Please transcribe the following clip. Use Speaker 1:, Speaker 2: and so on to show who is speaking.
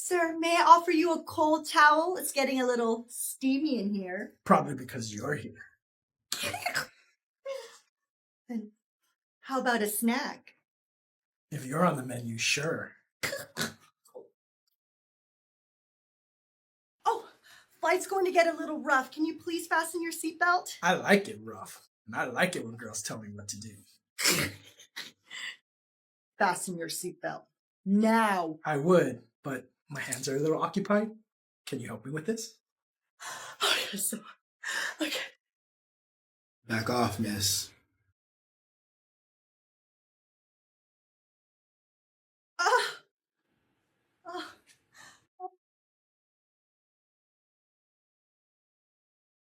Speaker 1: Sir, may I offer you a cold towel? It's getting a little steamy in here.
Speaker 2: Probably because you're here.
Speaker 1: Then how about a snack?
Speaker 2: If you're on the menu, sure.
Speaker 1: Oh, flight's going to get a little rough. Can you please fasten your seatbelt?
Speaker 2: I like it rough, and I like it when girls tell me what to do.
Speaker 1: Fasten your seatbelt. Now.
Speaker 2: I would, but my hands are a little occupied. Can you help me with this?
Speaker 1: Okay.
Speaker 3: Back off, miss.